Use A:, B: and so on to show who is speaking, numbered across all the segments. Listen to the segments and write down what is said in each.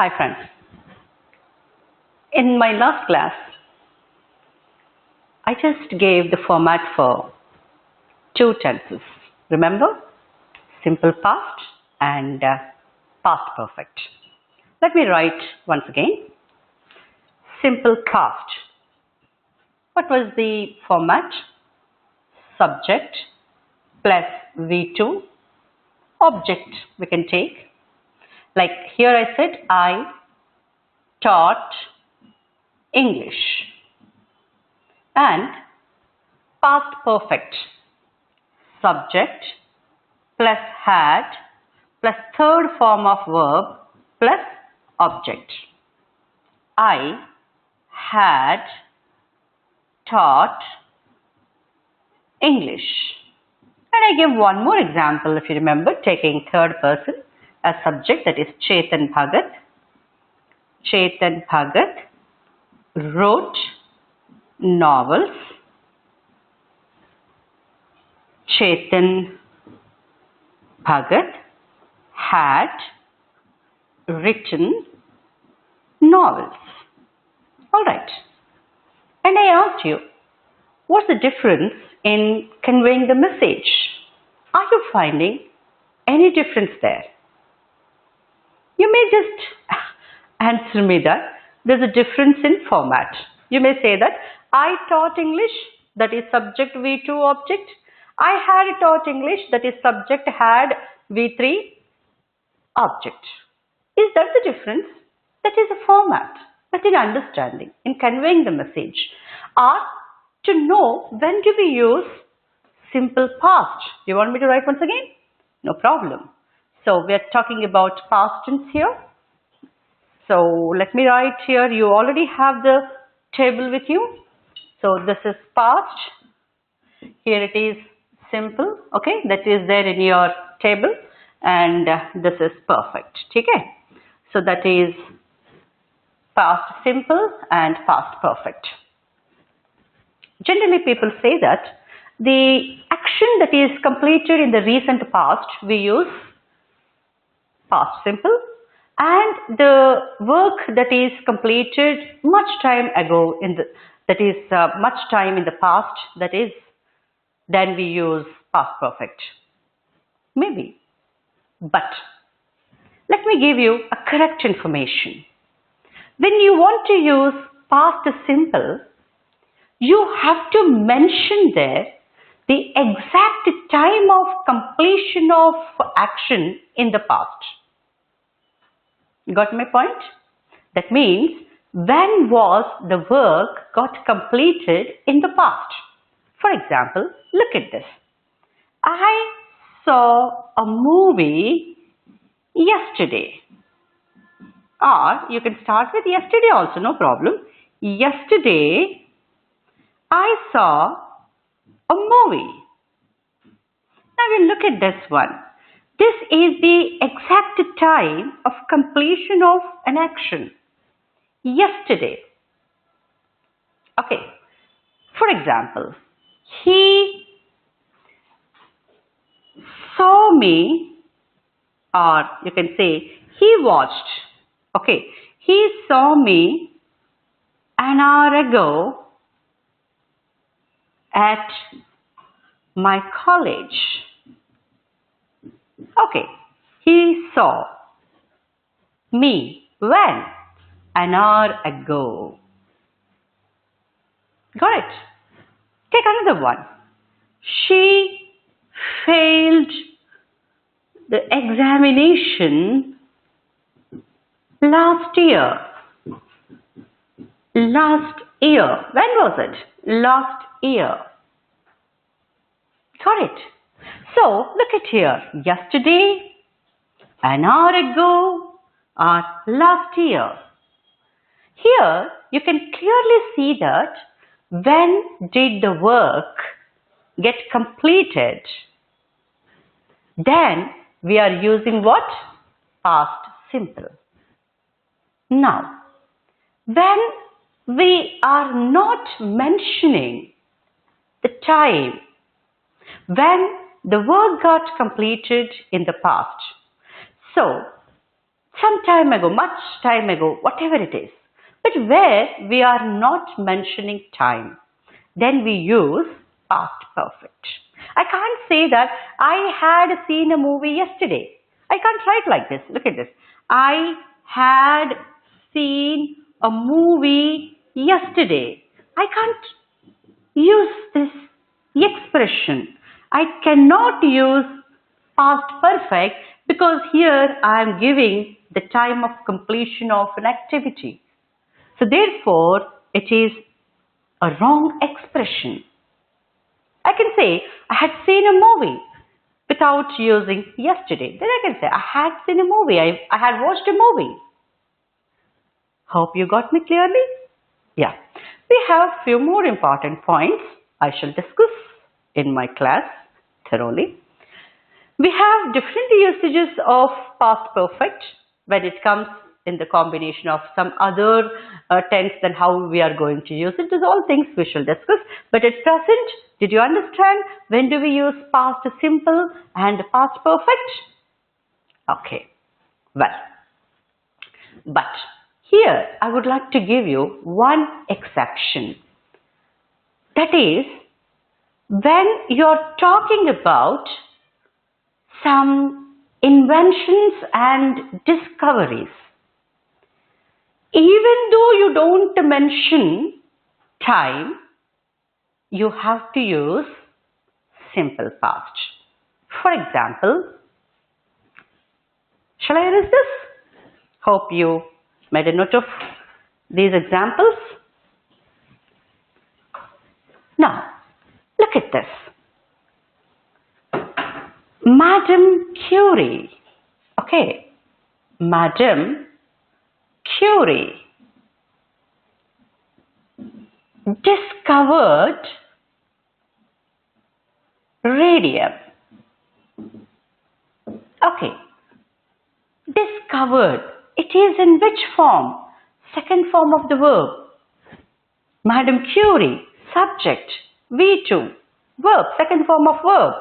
A: Hi friends, in my last class, I just gave the format for two tenses. Remember? Simple past and past perfect. Let me write once again. Simple past. What was the format? Subject plus V2. Object we can take. Like here I said, I taught English. And past perfect. Subject plus had plus third form of verb plus object. I had taught English. And I give one more example, if you remember, taking third person as subject, that is Chetan Bhagat. Chetan Bhagat wrote novels. Chetan Bhagat had written novels. All right. And I asked you, what's the difference in conveying the message? Are you finding any difference there? You may just answer me that there's a difference in format. You may say that I taught English, that is subject V2 object. I had taught English, that is subject had V3 object. Is that the difference? That is a format, that is understanding in conveying the message. Or to know when do we use simple past. Do you want me to write once again? No problem. So we are talking about past tense here. So let me write here. You already have the table with you. So this is past. Here it is simple. Okay, that is there in your table. And this is perfect. Okay. So that is past simple and past perfect. Generally people say that the action that is completed in the recent past, we use past simple, and the work that is completed much time ago, much time in the past, that is, then we use past perfect. Maybe. But let me give you a correct information. When you want to use past simple, you have to mention there the exact time of completion of action in the past. Got my point? That means when was the work got completed in the past? For example, look at this. I saw a movie yesterday. Or you can start with yesterday also, no problem. Yesterday, I saw a movie. Now we look at this one. This is the exact time of completion of an action. Yesterday. Okay. For example, he saw me, or you can say he watched. Okay. He saw me an hour ago at my college. Okay, he saw me when? An hour ago. Got it? Take another one. She failed the examination last year. Last year. When was it? Last year. Got it? So, look at here. Yesterday, an hour ago, or last year. Here, you can clearly see that when did the work get completed? Then, we are using what? Past simple. Now, when we are not mentioning the time when the work got completed in the past. So, some time ago, much time ago, whatever it is. But where we are not mentioning time, then we use past perfect. I can't say that I had seen a movie yesterday. I can't write like this. Look at this. I had seen a movie yesterday. I can't use this expression. I cannot use past perfect because here I am giving the time of completion of an activity. So therefore, it is a wrong expression. I can say I had seen a movie without using yesterday. Then I can say I had seen a movie. I had watched a movie. Hope you got me clearly? Yeah. We have few more important points I shall discuss in my class thoroughly. We have different usages of past perfect when it comes in the combination of some other tense than how we are going to use it. These are all things we shall discuss. But at present, did you understand when do we use past simple and past perfect? Okay, well, but here I would like to give you one exception. That is, when you're talking about some inventions and discoveries, even though you don't mention time, you have to use simple past. For example, shall I erase this? Hope you made a note of these examples. Now, look at this. Madame Curie. Okay, Madame Curie discovered radium. Okay, discovered. It is in which form? Second form of the verb. Madame Curie, subject, V2, verb, second form of verb,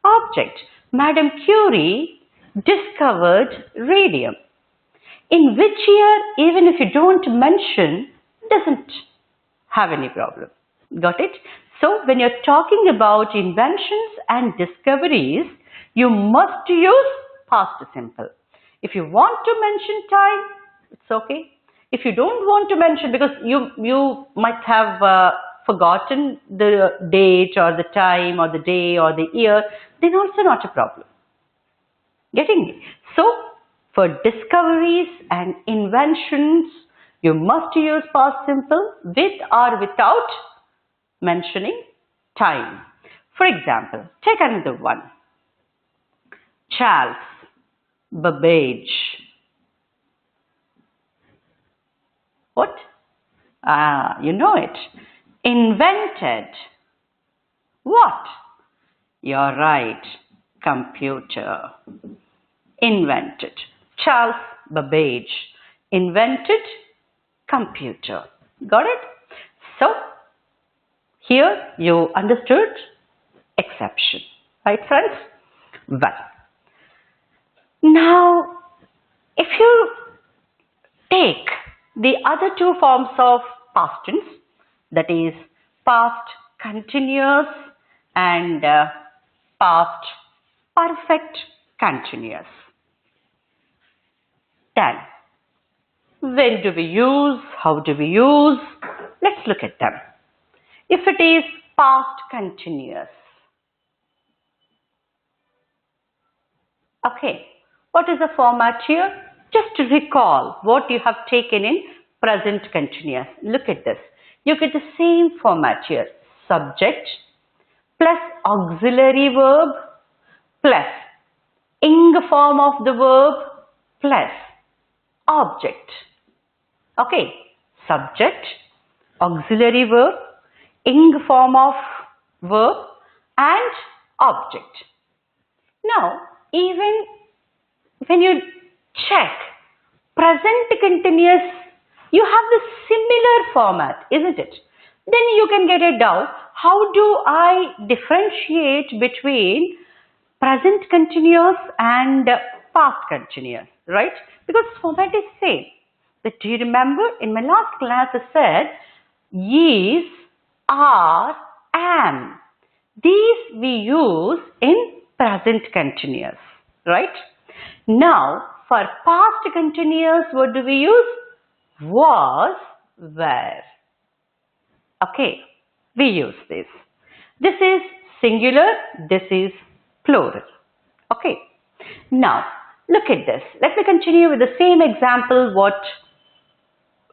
A: object. Madame Curie discovered radium. In which year, even if you don't mention, doesn't have any problem. Got it? So, when you're talking about inventions and discoveries, you must use past simple. If you want to mention time, it's okay. If you don't want to mention, because you might have forgotten the date or the time or the day or the year, then also not a problem. Getting me? So, for discoveries and inventions, you must use past simple with or without mentioning time. For example, take another one. Charles Babbage. What? You know it. Invented. What? You're right. Computer. Invented. Charles Babbage invented computer. Got it? So, here you understood exception. Right, friends? Well, now, if you take the other two forms of past tense, that is past continuous and past perfect continuous. Then, when do we use? How do we use? Let's look at them. If it is past continuous, okay, what is the format here? Just to recall what you have taken in present continuous. Look at this. You get the same format here. Subject plus auxiliary verb plus ing form of the verb plus object. Okay, subject, auxiliary verb, ing form of verb and object. Now, even when you check present continuous, you have the similar format, isn't it? Then you can get a doubt, how do I differentiate between present continuous and past continuous, right? Because format is same. But do you remember in my last class I said is, are, am. These we use in present continuous, right? Now for past continuous, what do we use? Was, were. Okay, we use this. This is singular, this is plural. Okay, now look at this. Let me continue with the same example what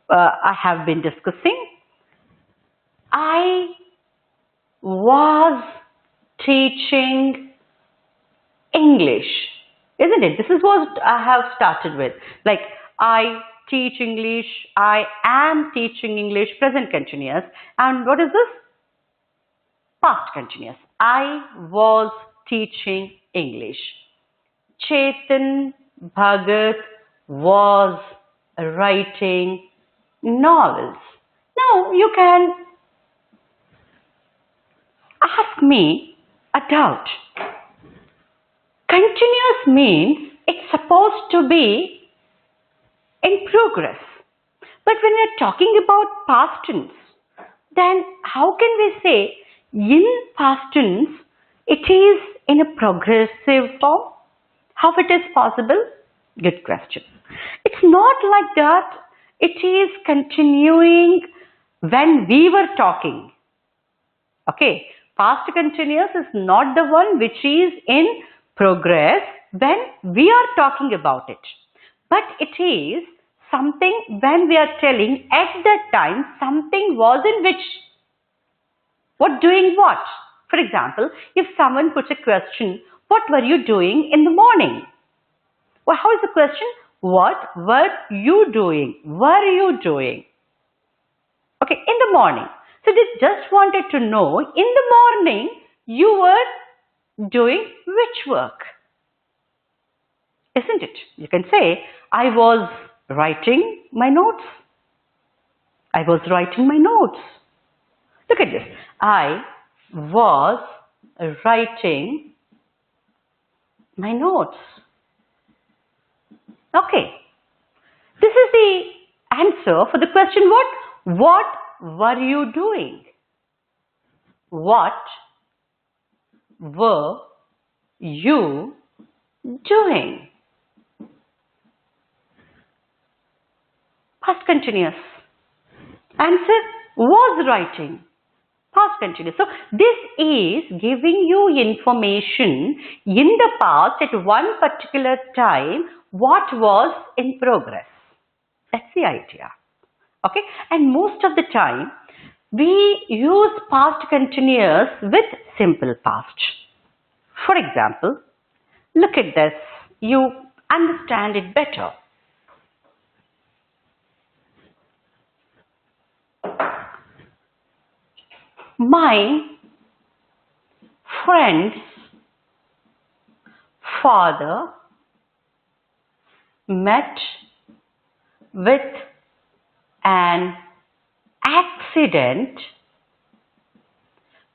A: I have been discussing. I was teaching English, isn't it? This is what I have started with. Like I teach English, I am teaching English, present continuous. And what is this? Past continuous. I was teaching English. Chetan Bhagat was writing novels. Now you can ask me a doubt. Continuous means it's supposed to be in progress. But when we are talking about past tense, then how can we say in past tense it is in a progressive form? How it is possible? Good question. It's not like that. It is continuing when we were talking. Okay, past continuous is not the one which is in progress when we are talking about it. But it is something when we are telling at that time something was in which. What doing what? For example, if someone puts a question, what were you doing in the morning? Well, how is the question? What were you doing? Were you doing? Okay, in the morning. So they just wanted to know, in the morning, you were doing which work? Isn't it? You can say, I was writing my notes. I was writing my notes. Look at this. I was writing my notes. Okay. This is the answer for the question what? What were you doing? What were you doing? Past continuous. Answer was writing. Past continuous. So this is giving you information in the past at one particular time what was in progress. That's the idea. Okay, and most of the time we use past continuous with simple past. For example, look at this. You understand it better. My friend's father met with an accident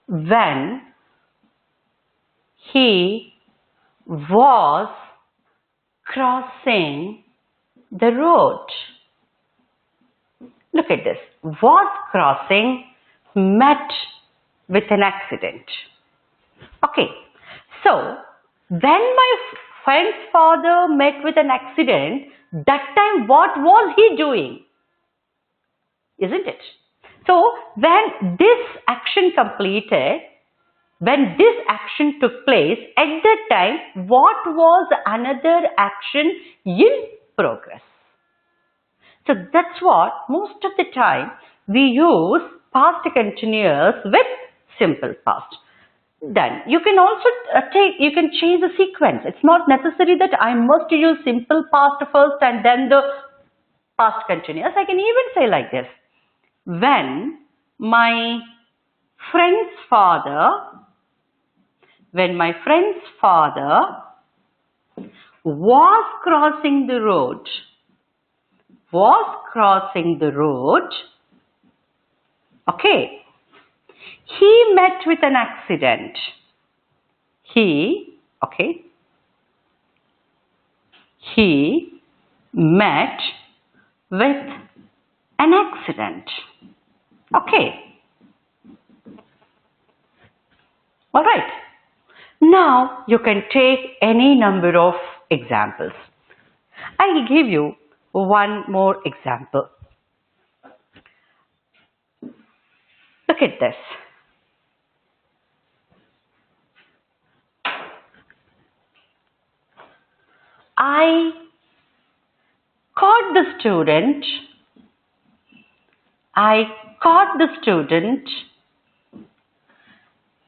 A: when he was crossing the road. Look at this. Was crossing, met with an accident. Okay. So, when my friend's father met with an accident, that time what was he doing? Isn't it? So, when this action completed, when this action took place, at that time, what was another action in progress? So, that's what most of the time we use past continuous with simple past. Then you can also you can change the sequence. It's not necessary that I must use simple past first and then the past continuous. I can even say like this. When my friend's father was crossing the road, okay, he met with an accident. He met with an accident. Okay. All right. Now you can take any number of examples. I'll give you one more example. Look at this. I caught the student. I caught the student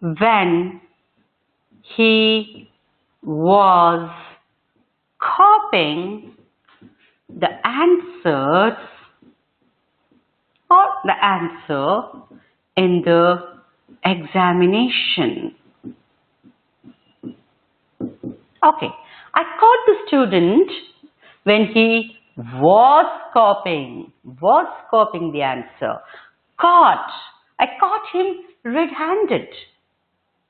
A: when he was copying the answers or the answer in the examination. Okay, I caught the student when he was copying the answer. Caught. I caught him red-handed.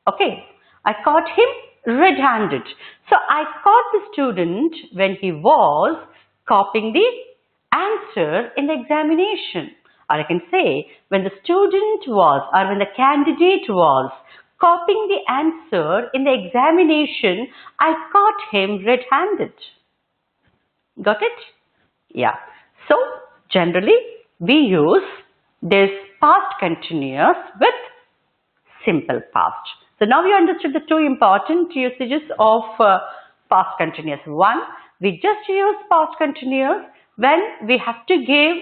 A: Okay, I caught him red-handed. So I caught the student when he was copying the answer in the examination. Or I can say when the student was or when the candidate was copying the answer in the examination, I caught him red-handed. Got it? Yeah. So generally we use this past continuous with simple past. So now you understood the two important usages of past continuous. One, we just use past continuous when we have to give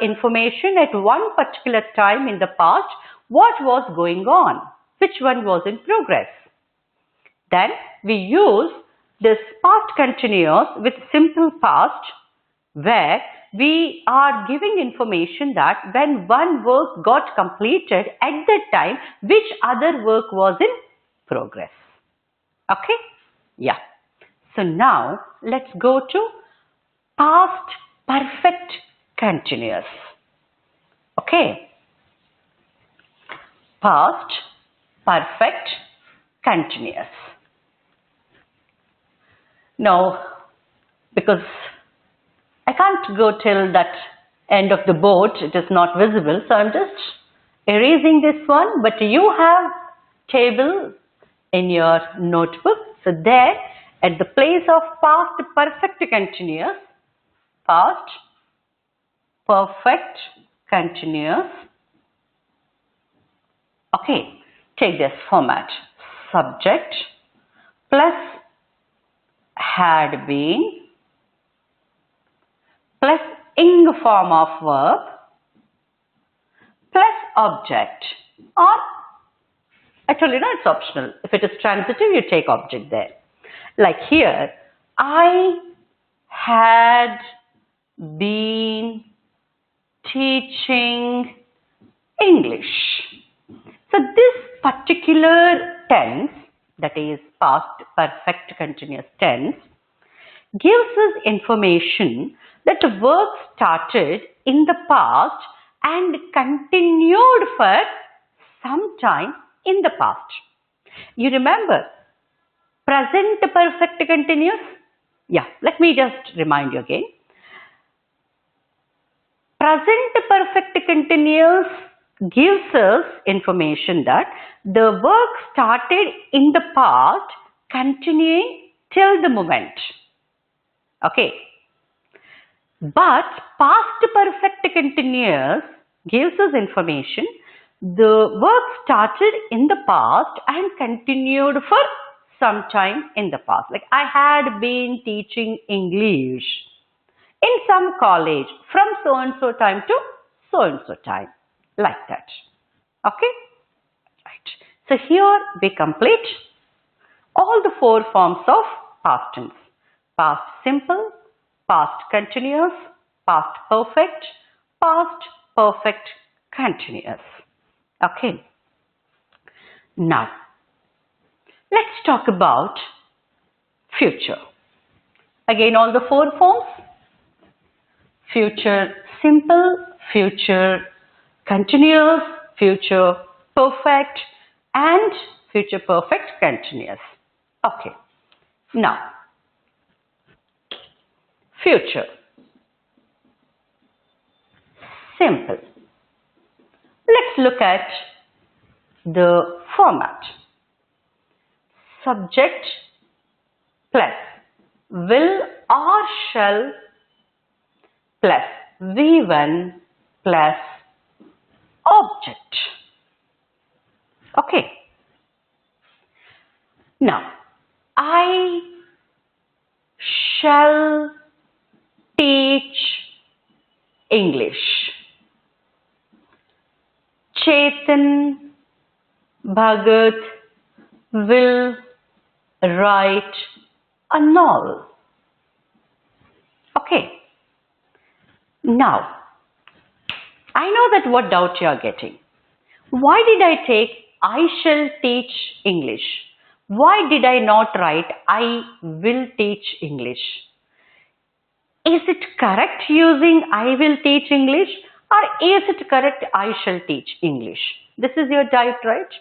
A: information at one particular time in the past what was going on, which one was in progress. Then we use this past continuous with simple past where we are giving information that when one work got completed at that time, which other work was in progress. Okay? Yeah. So now let's go to past perfect continuous. Okay? Past perfect continuous. Now, because I can't go till that end of the board, it is not visible, so I'm just erasing this one, but you have table in your notebook. So there, at the place of past perfect continuous, past perfect continuous, okay, take this format, subject plus had been plus ing form of verb plus object, or I told you no, it's optional. If it is transitive, you take object there. Like here, I had been teaching English. So this particular tense, that is past perfect continuous tense, gives us information that the work started in the past and continued for some time in the past. You remember present perfect continuous? Yeah, let me just remind you again. Present perfect continuous gives us information that the work started in the past, continuing till the moment. Okay. But past perfect continuous gives us information the work started in the past and continued for some time in the past. Like I had been teaching English in some college from so and so time to so and so time. Like that. Okay? Right. So here we complete all the four forms of past tense. Past simple, past continuous, past perfect, past perfect continuous. Okay. Now, let's talk about future. Again, all the four forms. Future simple, future continuous, future perfect, and future perfect continuous. Okay. Now, future. simple. Let's look at the format. Subject plus will or shall plus V1 plus object. Okay. Now, I shall teach English. Chetan Bhagat will write a novel. Okay. Now, I know that what doubt you are getting. Why did I take I shall teach English? Why did I not write I will teach English? Is it correct using I will teach English, or is it correct I shall teach English? This is your doubt, right?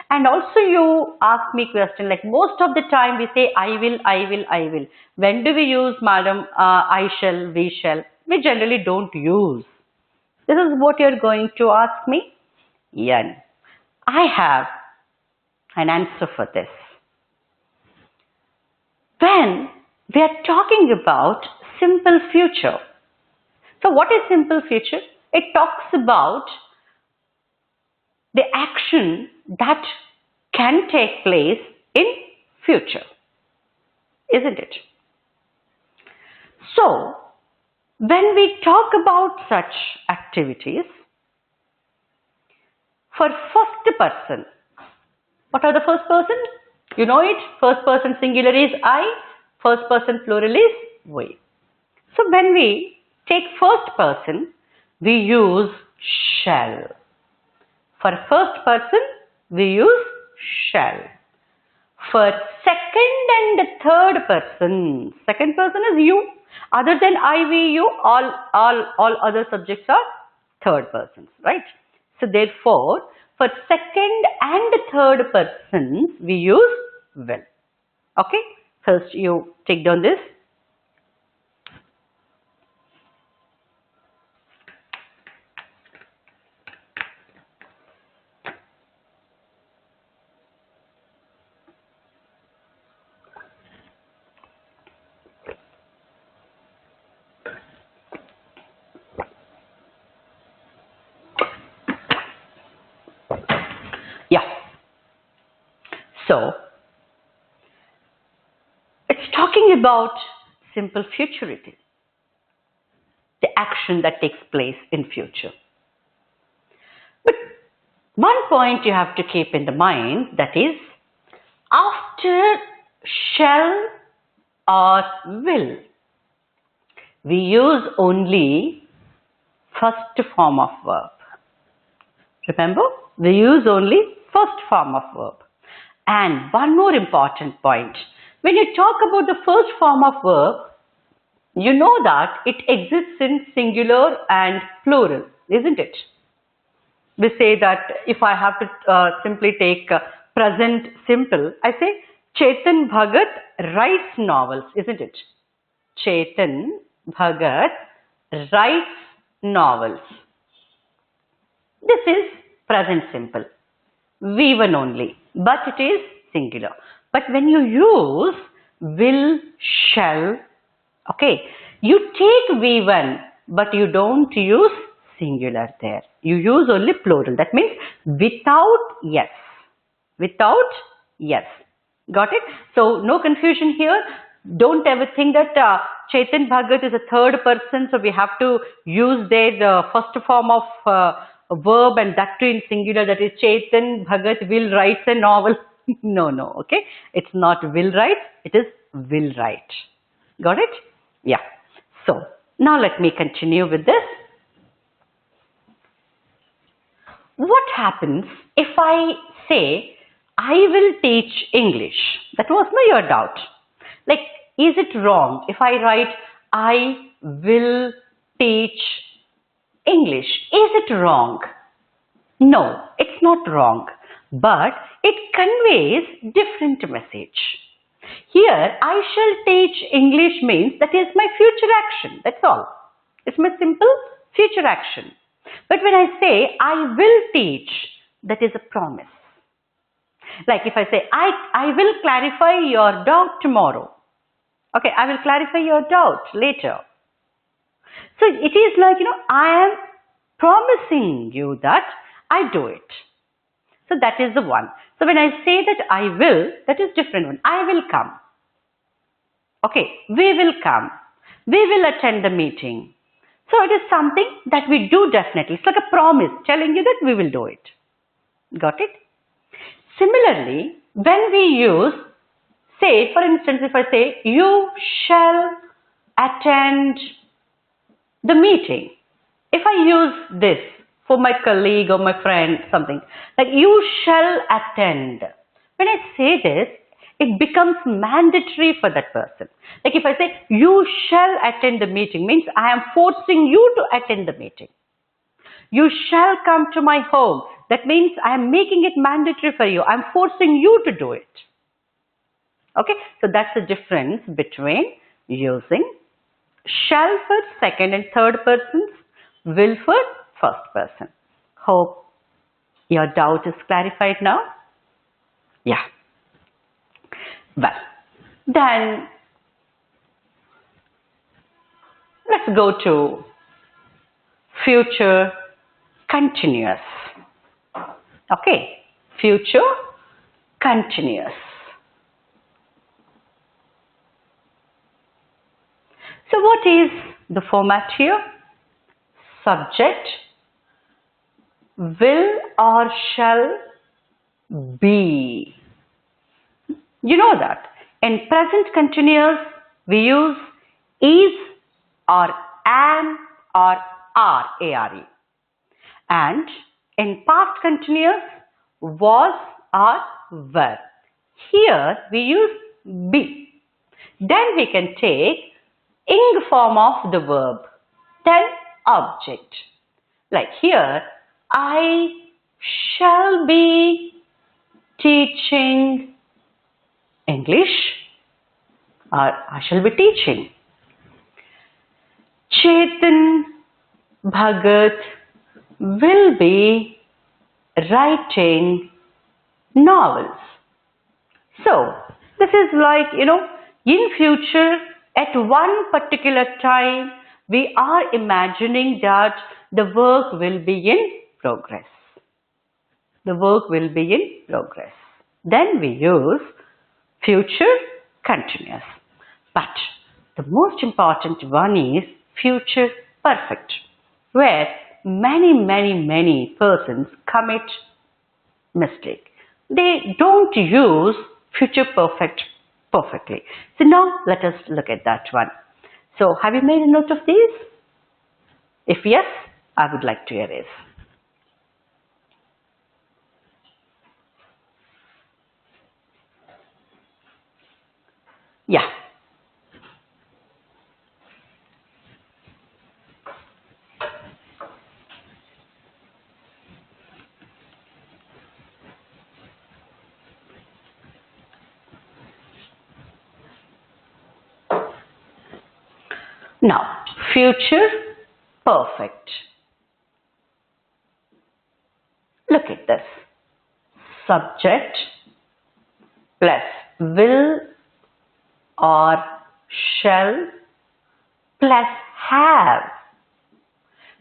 A: And also you ask me question like most of the time we say I will, I will, I will. When do we use madam I shall, we shall? We generally don't use. This is what you're going to ask me. Yeah. I have an answer for this. When we are talking about simple future. So what is simple future? It talks about the action that can take place in future, isn't it? So when we talk about such activities, for first person, what are the first person? You know it, first person singular is I, first person plural is we. So when we take first person, we use shall. For first person, we use shall. For second and third person, second person is you. Other than I, we, you, all other subjects are third persons, right? So therefore, for second and third persons, we use will. Okay? First you take down this. Yeah. So, it's talking about simple futurity, the action that takes place in future. But one point you have to keep in the mind, that is, after shall or will, we use only first form of verb. Remember, we use only first form of verb. And one more important point, when you talk about the first form of verb, you know that it exists in singular and plural, isn't it? We say that if I have to simply take present simple, I say Chetan Bhagat writes novels, isn't it? Chetan Bhagat writes novels. This is present simple, V1 only, but it is singular. But when you use will, shall, okay, you take V1, but you don't use singular there. You use only plural. That means without yes. Without yes. Got it? So no confusion here. Don't ever think that Chetan Bhagat is a third person, so we have to use there the first form of verb and that too in singular, that is Chetan Bhagat will write a novel. No, okay? It's not will write, it is will write. Got it? Yeah. So, now let me continue with this. What happens if I say, I will teach English? That was your doubt. Like, is it wrong if I write, I will teach English? Is it wrong? No, it's not wrong. But it conveys different message. Here, I shall teach English means that is my future action. That's all. It's my simple future action. But when I say I will teach, that is a promise. Like if I say I will clarify your doubt tomorrow. Okay, I will clarify your doubt later. So it is like, I am promising you that I do it. So that is the one. So when I say that I will, that is different one. I will come. Okay, we will come. We will attend the meeting. So it is something that we do definitely. It's like a promise telling you that we will do it. Got it? Similarly, when we use, say, for instance, if I say, you shall attend the meeting. If I use this for my colleague or my friend, something, like you shall attend. When I say this, it becomes mandatory for that person. Like if I say, you shall attend the meeting, means I am forcing you to attend the meeting. You shall come to my home. That means I am making it mandatory for you. I am forcing you to do it. Okay, so that's the difference between using shall for second and third persons, will for first person. Hope your doubt is clarified now. Yeah. Well, then let's go to future continuous. Okay, future continuous. So what is the format here? Subject, will or shall be. You know that. In present continuous, we use is or am or are, A-R-E. And in past continuous, was or were. Here we use be. Then we can take ing form of the verb, then object. Like here, I shall be teaching English, or I shall be teaching. Chetan Bhagat will be writing novels. So, this is like, in future, at one particular time, we are imagining that the work will be in progress. The work will be in progress. Then we use future continuous. But the most important one is future perfect, where many persons commit mistake. They don't use future perfect perfectly. So now let us look at that one. So have you made a note of these? If yes, I would like to erase. Yeah. Now, future perfect. Look at this. Subject plus will or shall plus have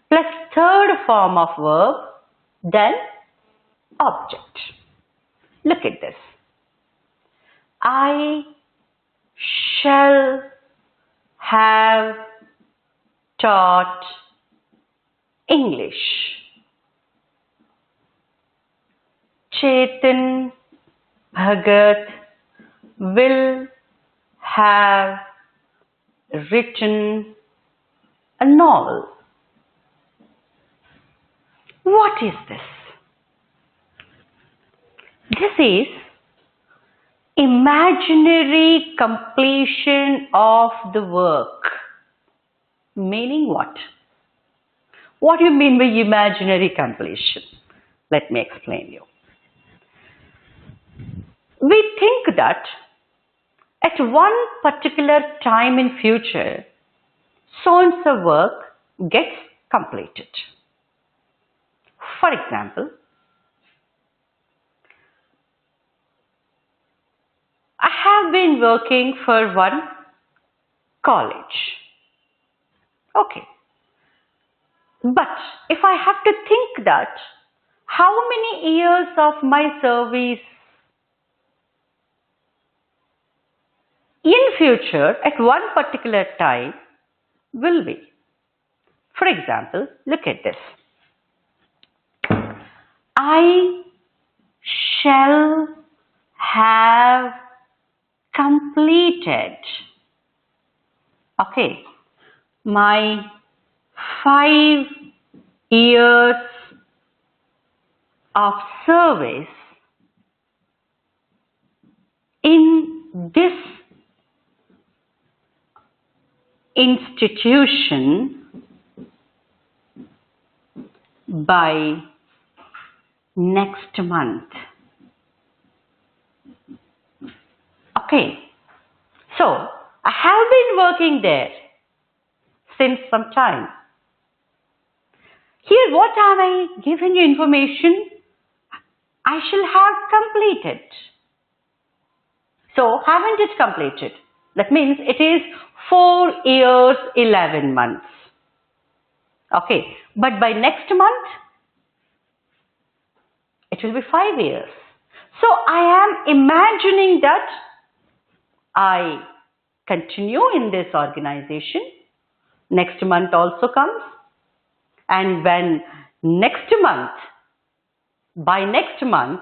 A: plus third form of verb, then object. Look at this. I shall have taught English. Chetan Bhagat will have written a novel. What is this? This is imaginary completion of the work. Meaning what? What do you mean by imaginary completion? Let me explain you. We think that at one particular time in future, so and so work gets completed. For example, I have been working for one college. Okay. But if I have to think that how many years of my service in future at one particular time will be. For example, look at this. I shall have completed, okay, my 5 years of service in this institution by next month. Okay, so I have been working there since some time. Here, what am I giving you information? I shall have completed. So, haven't it completed? That means it is 4 years, 11 months. Okay, but by next month, it will be 5 years. So, I am imagining that I continue in this organization. Next month also comes. And when next month, by next month,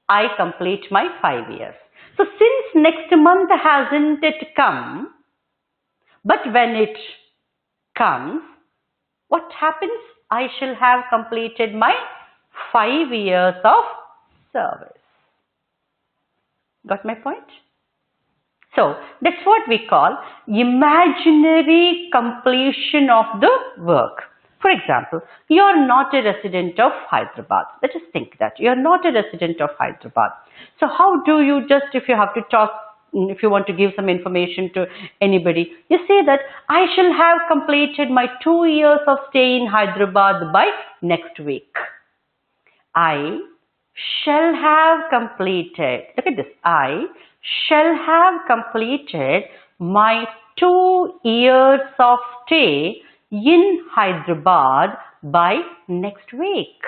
A: I complete my 5 years. So since next month hasn't it come, but when it comes, what happens? I shall have completed my 5 years of service. Got my point? So that's what we call imaginary completion of the work. For example, you are not a resident of Hyderabad. Let us think that you are not a resident of Hyderabad. So how do you just, if you have to talk, if you want to give some information to anybody, you say that I shall have completed my 2 years of stay in Hyderabad by next week. I shall have completed, look at this, I shall have completed my 2 years of stay in Hyderabad by next week.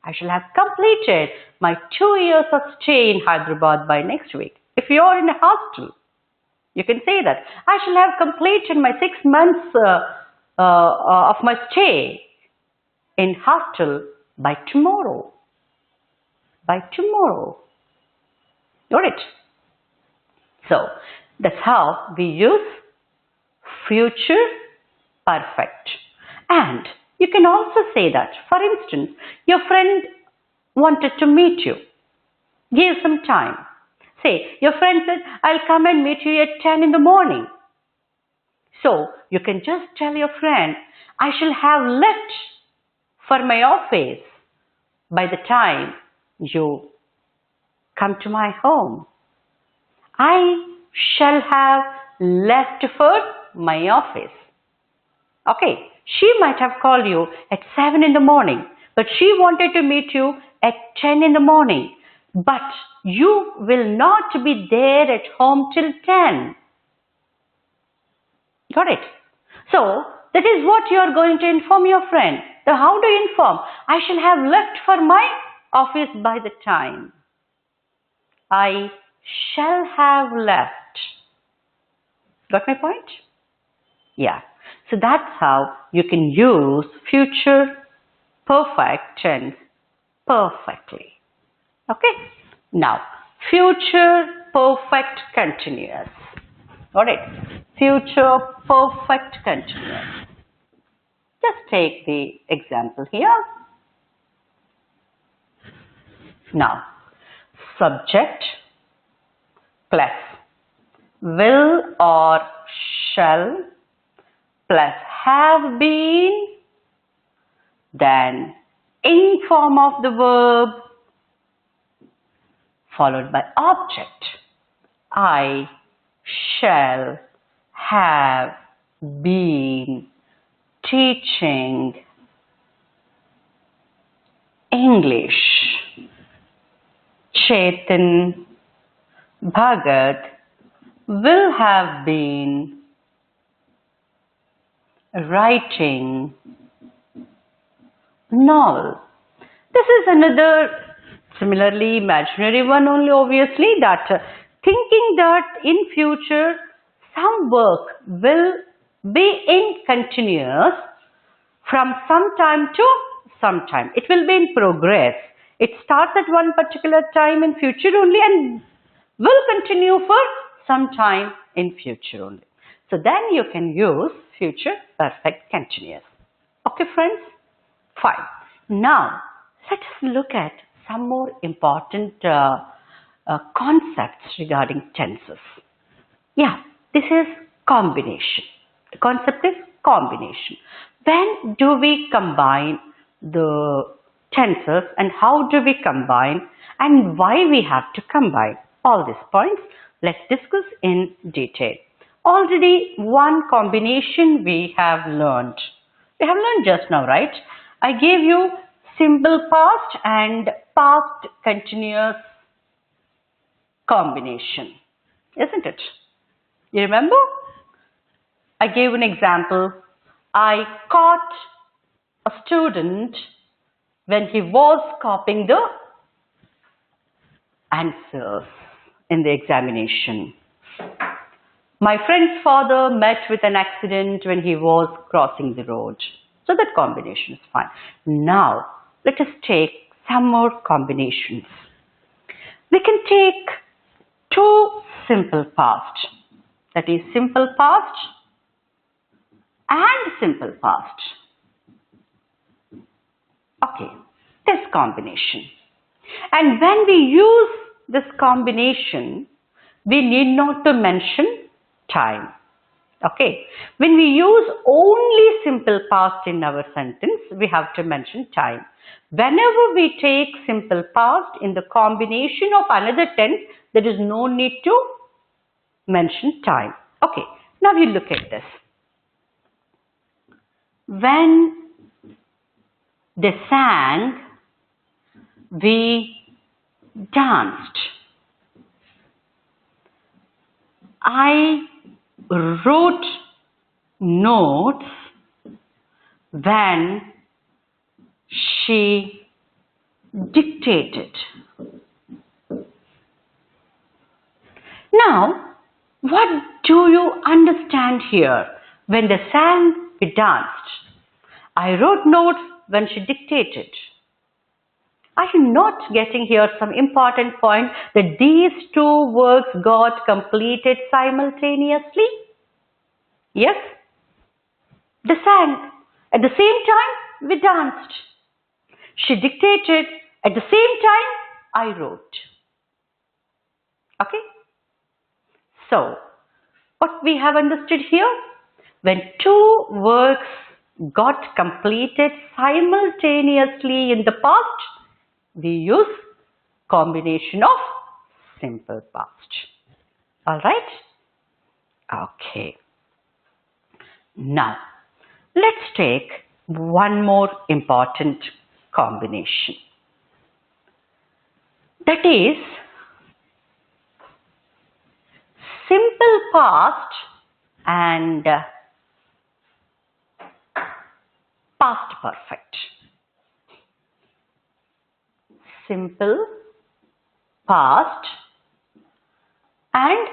A: I shall have completed my 2 years of stay in Hyderabad by next week. If you are in a hostel, you can say that I shall have completed my 6 months of my stay in hostel by tomorrow. By tomorrow. Got it? So that's how we use future perfect. And you can also say that, for instance, your friend wanted to meet you. Give some time. Say, your friend said, I'll come and meet you at 10 in the morning. So you can just tell your friend, I shall have left for my office by the time you come to my home. I shall have left for my office. Okay, she might have called you at 7 in the morning, but she wanted to meet you at 10 in the morning. But you will not be there at home till 10. Got it? So, that is what you are going to inform your friend. So, how do you inform? I shall have left for my office by the time. I shall have left. Got my point? Yeah. So that's how you can use future perfect tense perfectly. Okay? Now, future perfect continuous. Got it? Future perfect continuous. Just take the example here. Now, subject plus will or shall plus have been, then in form of the verb followed by object. I shall have been teaching English. Chetan Bhagat will have been writing novel. This is another similarly imaginary one only, obviously, that thinking that in future some work will be in continuous from some time to some time. It will be in progress. It starts at one particular time in future only and will continue for some time in future only. So then you can use future perfect continuous. Okay, friends? Fine. Now, let us look at some more important concepts regarding tenses. Yeah, this is combination. The concept is combination. When do we combine the tenses and how do we combine and why we have to combine? All these points, let's discuss in detail. Already one combination we have learned. We have learned just now, right? I gave you simple past and past continuous combination, isn't it? You remember? I gave an example. I caught a student when he was copying the answers in the examination. My friend's father met with an accident when he was crossing the road. So that combination is fine. Now, let us take some more combinations. We can take two simple past. That is simple past and simple past. Okay, this combination. And when we use this combination, we need not to mention time. Okay, when we use only simple past in our sentence, we have to mention time. Whenever we take simple past in the combination of another tense, there is no need to mention time. Okay, now you look at this. When they sang, we danced. I wrote notes when she dictated. Now, what do you understand here? When they sang, we danced. I wrote notes when she dictated. Are you not getting here some important point that these two works got completed simultaneously? Yes? They sang. At the same time, we danced. She dictated. At the same time, I wrote. Okay? So, what we have understood here? When two works got completed simultaneously in the past, we use combination of simple past. All right? Okay. Now, let's take one more important combination. That is simple past and past perfect. Simple past and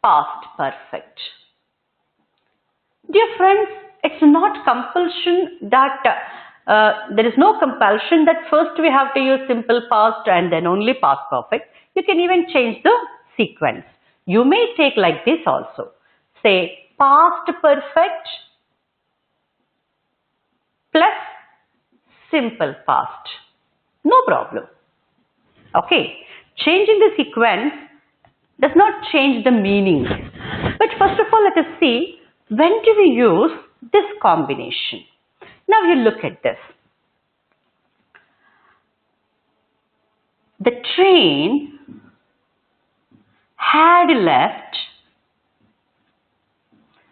A: past perfect. Dear friends, it's not compulsion that there is no compulsion that first we have to use simple past and then only past perfect. You can even change the sequence. You may take like this also. Say past perfect plus simple past. No problem. Okay. Changing the sequence does not change the meaning. But first of all, let us see when do we use this combination. Now you look at this. The train had left.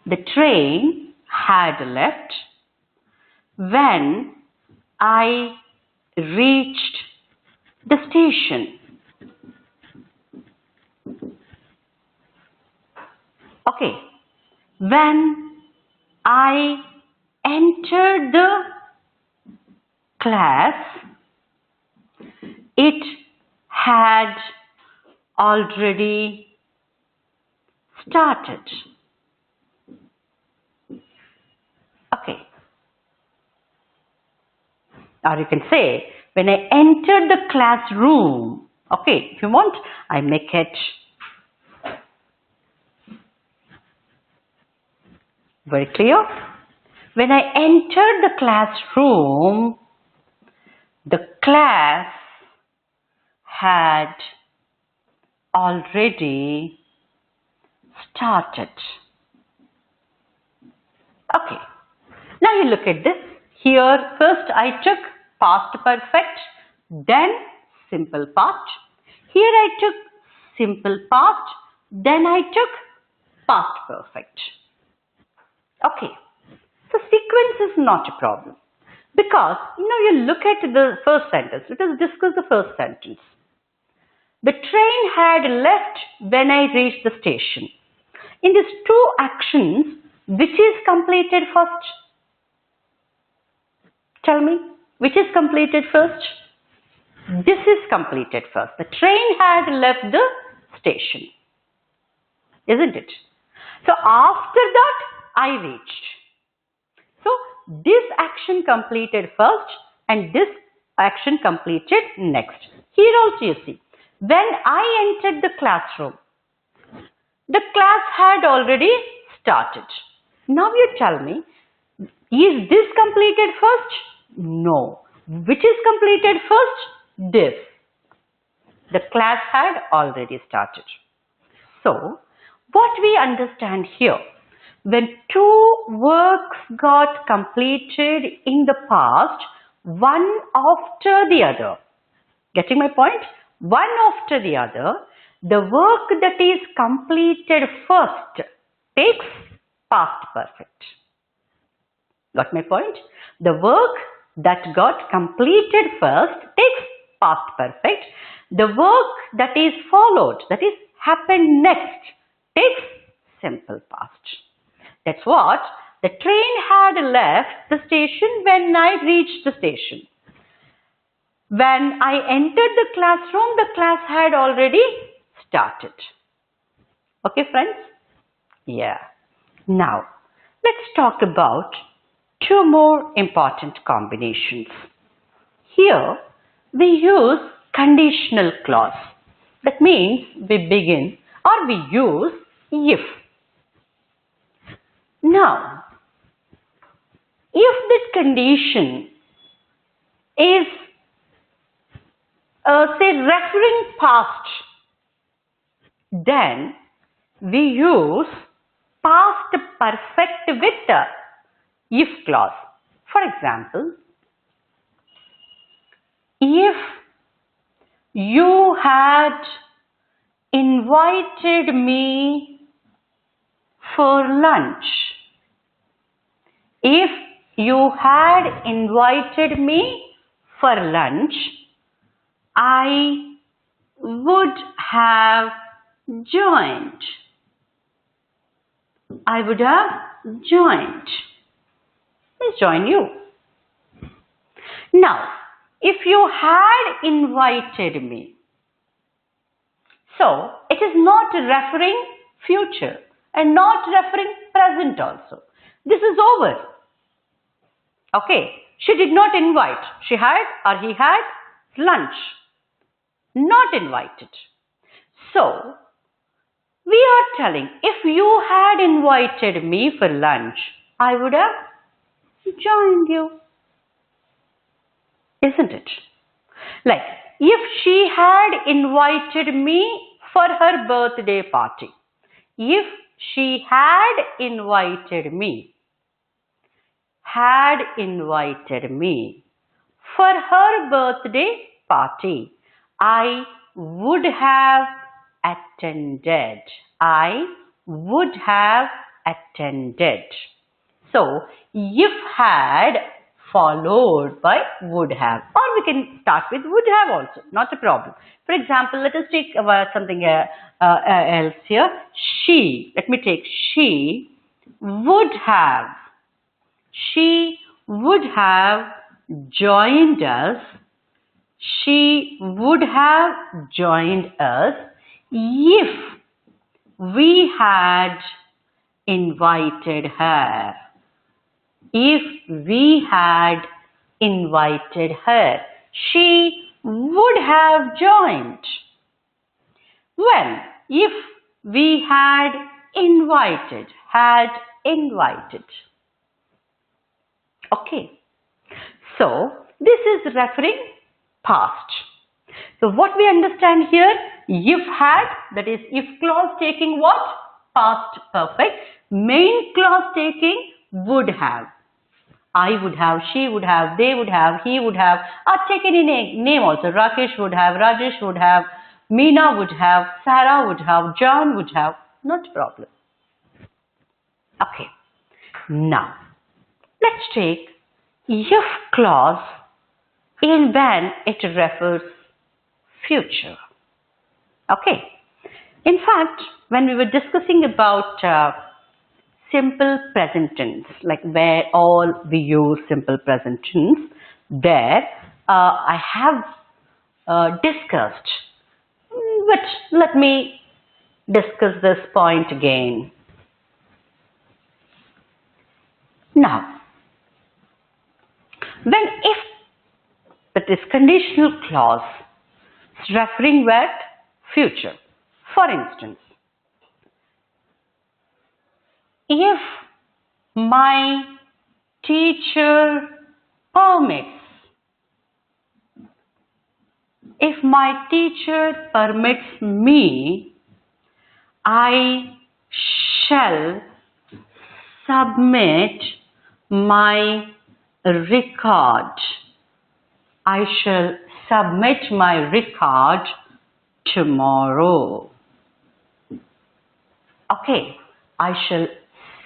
A: The train had left when I reached the station. Okay. When I entered the class, it had already started. Okay. Or you can say, when I entered the classroom. Okay, if you want, I make it very clear. When I entered the classroom, the class had already started. Okay. Now you look at this. Here, first I took past perfect, then simple past. Here I took simple past, then I took past perfect. Okay. So sequence is not a problem because you look at the first sentence. Let us discuss the first sentence. The train had left when I reached the station. In these two actions, which is completed first? Tell me, which is completed first? This is completed first. The train had left the station, isn't it? So after that, I reached. So this action completed first and this action completed next. Here also you see, when I entered the classroom, the class had already started. Now you tell me, is this completed first? No. Which is completed first? This. The class had already started. So, what we understand here, when two works got completed in the past, one after the other, getting my point? One after the other, the work that is completed first takes past perfect. Got my point? The work that got completed first takes past perfect. The work that is followed, that is happened next, takes simple past. That's what the train had left the station when I reached the station. When I entered the classroom, the class had already started. Okay, friends? Yeah. Now, let's talk about two more important combinations. Here, we use conditional clause. That means we begin or we use if. Now, if this condition is say referring past, then we use past perfect with the if clause. For example, if you had invited me for lunch, if you had invited me for lunch, I would have joined. I would have joined. Let's join you. Now, if you had invited me, so it is not referring future and not referring present also. This is over. Okay, she did not invite. She had or he had lunch. Not invited. So, we are telling, if you had invited me for lunch, I would have joined you. Isn't it? Like, if she had invited me for her birthday party, if she had invited me for her birthday party, I would have attended. I would have attended. So, if had followed by would have, or we can start with would have also, not a problem. For example, let us take something else here. She, let me take she would have. She would have joined us. She would have joined us if we had invited her. If we had invited her, she would have joined. Well, if we had invited. Okay. So, this is referring past. So, what we understand here, if had, that is if clause taking what? Past perfect. Main clause taking would have. I would have, she would have, they would have, he would have, are taken in a name also. Rakesh would have, Rajesh would have, Meena would have, Sarah would have, John would have, not a problem. Okay. Now, let's take if clause in when it refers future. Okay. In fact, when we were discussing about simple present tense, like where all we use simple present tense, there I have discussed, but let me discuss this point again. Now, when if, that is conditional clause, is referring what? Future. For instance, if my teacher permits, if my teacher permits me, I shall submit my record. I shall submit my record tomorrow. Okay, I shall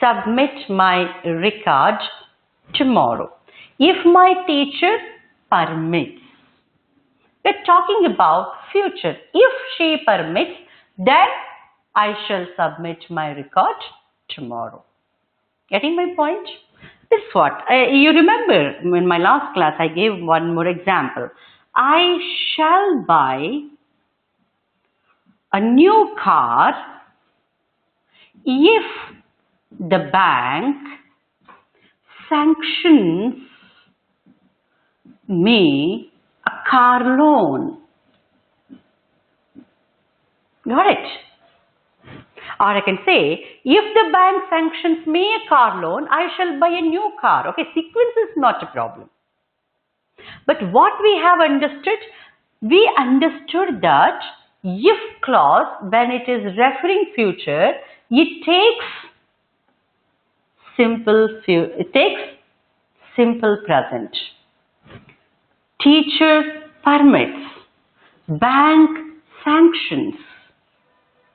A: submit my record tomorrow. If my teacher permits. We're talking about future. If she permits, then I shall submit my record tomorrow. Getting my point? This is what, you remember in my last class I gave one more example. I shall buy a new car if the bank sanctions me a car loan. Got it? Or I can say, if the bank sanctions me a car loan, I shall buy a new car. Okay, sequence is not a problem. But what we have understood, we understood that if clause, when it is referring future, it takes simple present. Teacher permits, bank sanctions.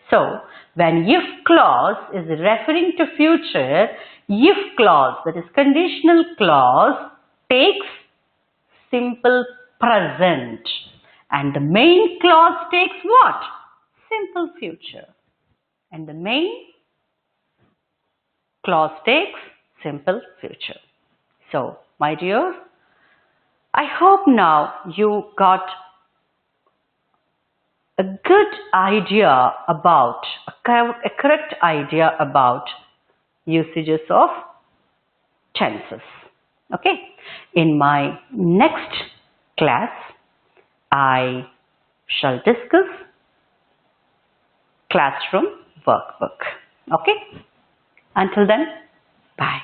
A: So, when if clause is referring to future, if clause, that is conditional clause, takes simple present. And the main clause takes what? Simple future. And the main clause takes simple future. So, my dear, I hope now you got a good idea about, a correct idea about usages of tenses. Okay. In my next class, I shall discuss classroom workbook. Okay. Until then, bye.